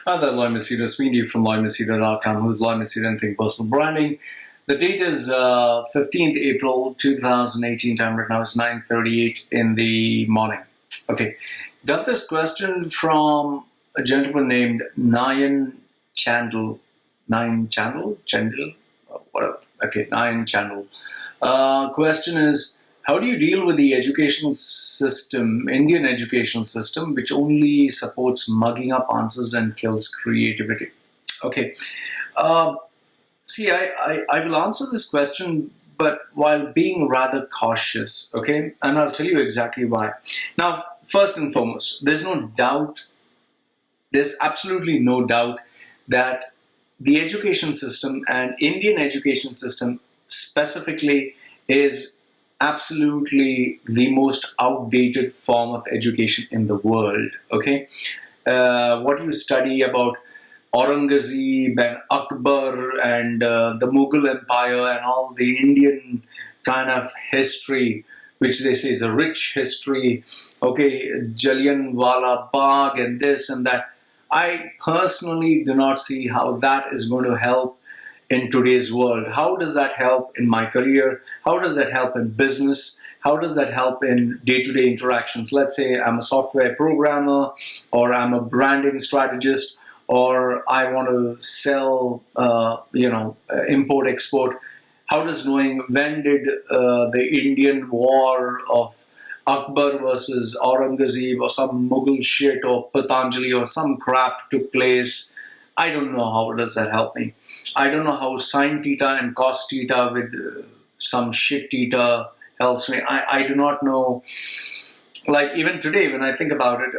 Hi there, Loy Machedo. Speaking to you from LoyMachedo.com, who's Loy Machedo and Think Personal Branding. The date is 15th April 2018. Time right now is 9:38 in the morning. Okay, got this question from a gentleman named Nayan Chandel. Chandel? Whatever. Okay, Nayan Chandel. Question is, how do you deal with the educational system, Indian educational system, which only supports mugging up answers and kills creativity? Okay. See, I will answer this question, but while being rather cautious, okay? And I'll tell you exactly why. Now, first and foremost, there's absolutely no doubt that the education system and Indian education system specifically is absolutely the most outdated form of education in the world. Okay, what you study about Aurangzeb and Akbar and the Mughal Empire and all the Indian kind of history, which they say is a rich history. Okay, Jallianwala Bagh and this and that. I personally do not see how that is going to help in today's world. How does that help in my career? How does that help in business? How does that help in day-to-day interactions? Let's say I'm a software programmer, or I'm a branding strategist, or I want to sell, import, export. How does knowing when did the Indian war of Akbar versus Aurangzeb or some Mughal shit or Patanjali or some crap took place? I don't know how does that help me. I don't know how sine theta and cos theta with some shit theta helps me. I do not know. Like even today when I think about it,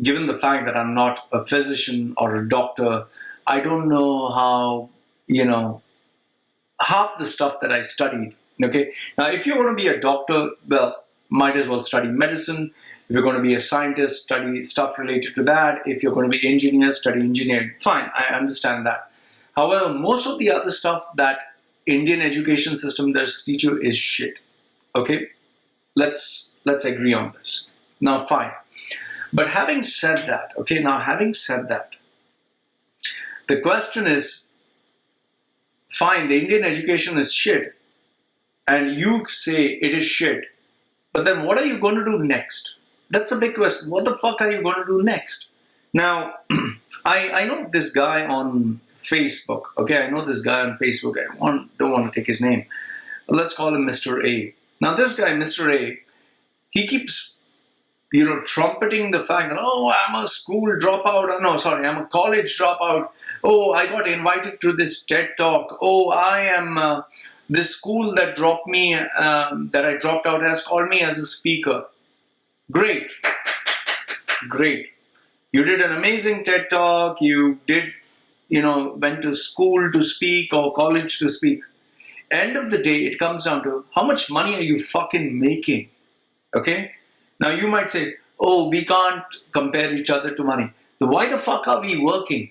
given the fact that I'm not a physician or a doctor, I don't know how, half the stuff that I studied. Okay. Now, if you want to be a doctor, well, might as well study medicine. If you're going to be a scientist, study stuff related to that. If you're going to be engineer, study engineering. Fine, I understand that. However, most of the other stuff that Indian education system does teach you is shit. Okay? Let's agree on this. Now, fine. But having said that, the question is, fine, the Indian education is shit, and you say it is shit, but then what are you going to do next? That's a big question. What the fuck are you going to do next? Now, I know this guy on Facebook. Okay, I know this guy on Facebook. I don't want to take his name. Let's call him Mr. A. Now, this guy, Mr. A, he keeps, trumpeting the fact that, oh, I'm a school dropout. No, sorry, I'm a college dropout. Oh, I got invited to this TED Talk. Oh, I am, this school that dropped me, that I dropped out has called me as a speaker. Great. You did an amazing TED Talk. You did, went to school to speak or college to speak. End of the day, it comes down to how much money are you fucking making? Okay? Now you might say, oh, we can't compare each other to money. So why the fuck are we working?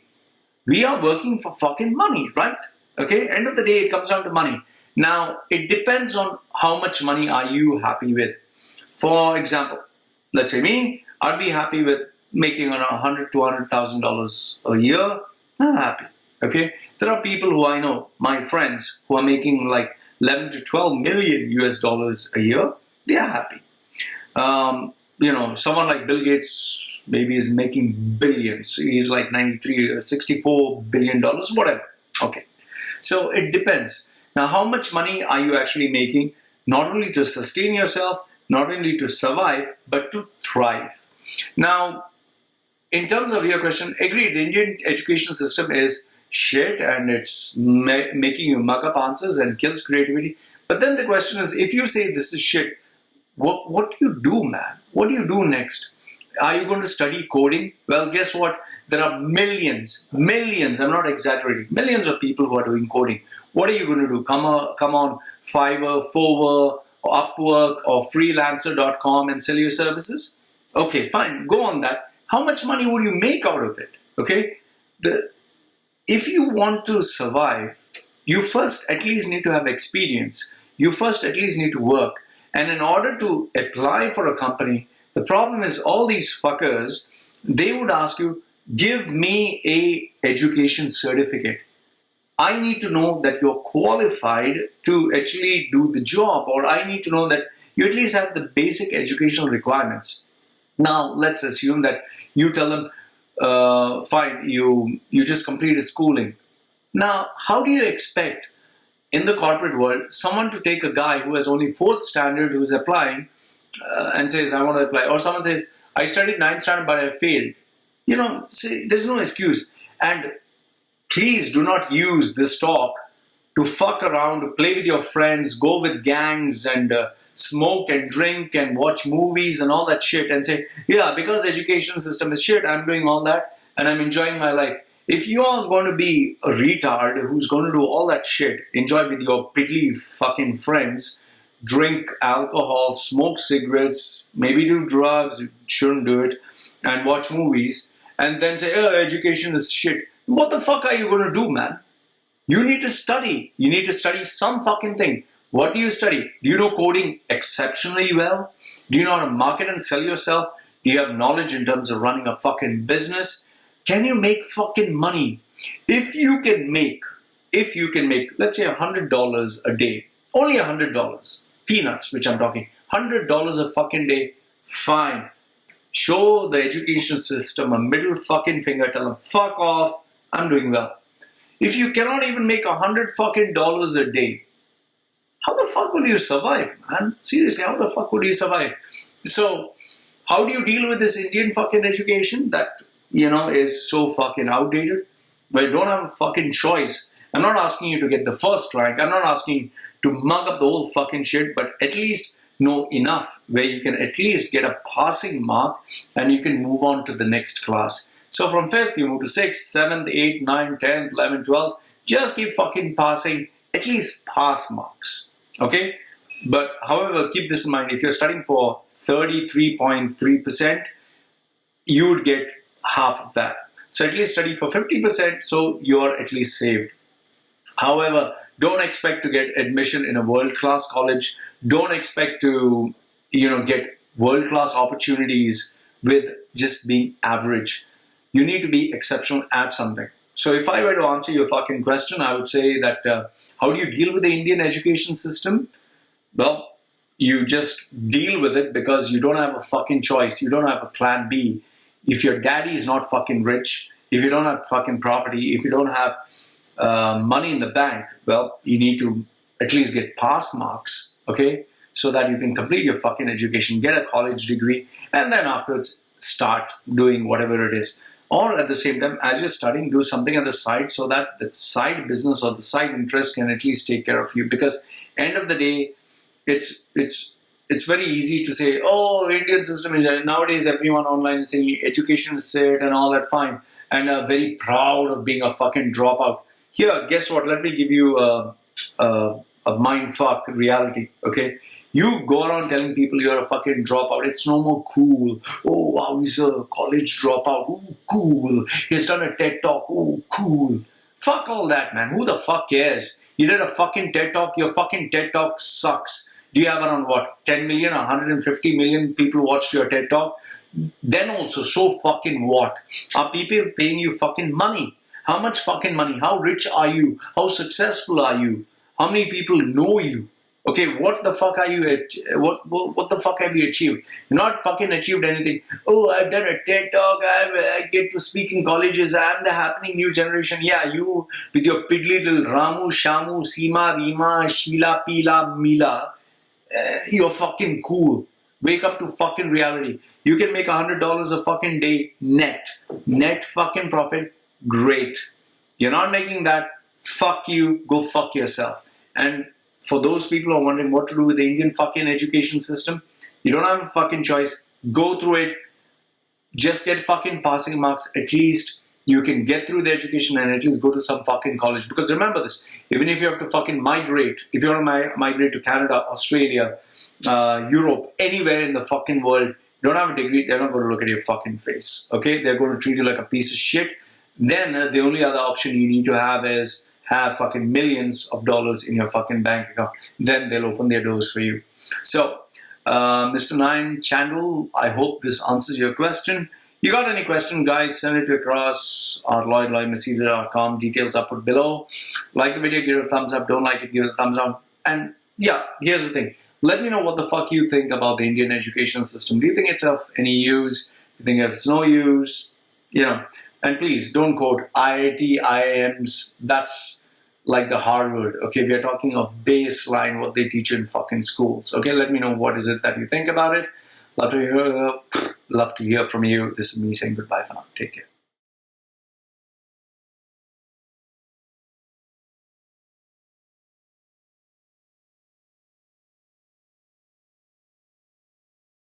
We are working for fucking money, right? Okay? End of the day, it comes down to money. Now, it depends on how much money are you happy with. For example, let's say me, I'd be happy with making around $100,000 to $200,000 a year. I'm happy. Okay, there are people who I know, my friends, who are making like 11 to 12 million US dollars a year. They are happy. Someone like Bill Gates maybe is making billions. He's like 64 billion dollars, whatever. Okay, so it depends. Now, how much money are you actually making? Not only to sustain yourself, not only to survive, but to thrive. Now, in terms of your question, agreed, the Indian education system is shit and it's making you mug up answers and kills creativity. But then the question is, if you say this is shit, what do you do, man? What do you do next? Are you going to study coding? Well, guess what? There are millions, I'm not exaggerating, millions of people who are doing coding. What are you going to do? Come on Fiverr, Fiverr, or Upwork, or freelancer.com and sell your services? Okay, fine, go on that. How much money would you make out of it? Okay, if you want to survive, you first at least need to have experience. You first at least need to work. And in order to apply for a company, the problem is all these fuckers, they would ask you, Give me a education certificate. I need to know that you're qualified to actually do the job, or I need to know that you at least have the basic educational requirements. Now, let's assume that you tell them, fine, you just completed schooling. Now, how do you expect in the corporate world someone to take a guy who has only fourth standard who is applying and says, I want to apply, or someone says, I studied ninth standard but I failed. See, there's no excuse. And please do not use this talk to fuck around, to play with your friends, go with gangs and smoke and drink and watch movies and all that shit and say, yeah, because education system is shit, I'm doing all that and I'm enjoying my life. If you are going to be a retard who's going to do all that shit, enjoy with your piddly fucking friends, drink alcohol, smoke cigarettes, maybe do drugs, you shouldn't do it, and watch movies, and then say, oh, education is shit. What the fuck are you going to do, man? You need to study. You need to study some fucking thing. What do you study? Do you know coding exceptionally well? Do you know how to market and sell yourself? Do you have knowledge in terms of running a fucking business? Can you make fucking money? If you can make, let's say $100 a day, only $100, peanuts, which I'm talking, $100 a fucking day, fine. Show the education system a middle fucking finger, tell them, fuck off, I'm doing well. If you cannot even make $100 fucking dollars a day, how the fuck will you survive, man? Seriously, how the fuck will you survive? So, how do you deal with this Indian fucking education that, is so fucking outdated? Where you don't have a fucking choice. I'm not asking you to get the first rank. I'm not asking you to mug up the whole fucking shit, but at least know enough where you can at least get a passing mark and you can move on to the next class. So from 5th, you move to 6th, 7th, 8th, 9th, 10th, 11th, 12th. Just keep fucking passing, at least pass marks. Okay? But however, keep this in mind. If you're studying for 33.3%, you would get half of that. So at least study for 50%, so you're at least saved. However, don't expect to get admission in a world-class college. Don't expect to, get world-class opportunities with just being average. You need to be exceptional at something. So if I were to answer your fucking question, I would say that how do you deal with the Indian education system? Well, you just deal with it because you don't have a fucking choice. You don't have a plan B. If your daddy is not fucking rich, if you don't have fucking property, if you don't have money in the bank, well, you need to at least get pass marks, okay? So that you can complete your fucking education, get a college degree, and then afterwards start doing whatever it is. Or at the same time, as you're studying, do something on the side so that the side business or the side interest can at least take care of you. Because end of the day, it's very easy to say, oh, Indian system is, nowadays everyone online is saying education is shit and all that, fine, and are very proud of being a fucking dropout. Here, guess what? Let me give you a mindfuck reality, okay? You go around telling people you're a fucking dropout. It's no more cool. Oh, wow, he's a college dropout. Ooh, cool. He's done a TED Talk. Ooh, cool. Fuck all that, man. Who the fuck cares? You did a fucking TED Talk. Your fucking TED Talk sucks. Do you have around, 10 million or 150 million people watched your TED Talk? Then also, so fucking what? Are people paying you fucking money? How much fucking money? How rich are you? How successful are you? How many people know you? Okay, what the fuck are you? What the fuck have you achieved? You're not fucking achieved anything. Oh, I've done a TED Talk. I get to speak in colleges. I'm the happening new generation. Yeah, you with your piddly little Ramu, Shamu, Seema, Rima, Sheila, Pila, Mila. You're fucking cool. Wake up to fucking reality. You can make $100 a fucking day net. Net fucking profit. Great. You're not making that. Fuck you. Go fuck yourself. And for those people who are wondering what to do with the Indian fucking education system, you don't have a fucking choice. Go through it. Just get fucking passing marks. At least you can get through the education and at least go to some fucking college. Because remember this, even if you have to fucking migrate, if you want to migrate to Canada, Australia, Europe, anywhere in the fucking world, you don't have a degree, they're not going to look at your fucking face. Okay? They're going to treat you like a piece of shit. Then the only other option you need to have is have fucking millions of dollars in your fucking bank account. Then they'll open their doors for you. So, Mr. Nayan Chandel, I hope this answers your question. You got any question, guys, send it across our loymachedo.com. Details are put below. Like the video, give it a thumbs up. Don't like it, give it a thumbs up. And yeah, here's the thing. Let me know what the fuck you think about the Indian education system. Do you think it's of any use? Do you think it's no use? And please don't quote IIT, IIMs. That's like the Harvard. Okay, we are talking of baseline, what they teach in fucking schools. Okay, let me know what is it that you think about it. Love to hear from you. This is me saying goodbye for now. Take care.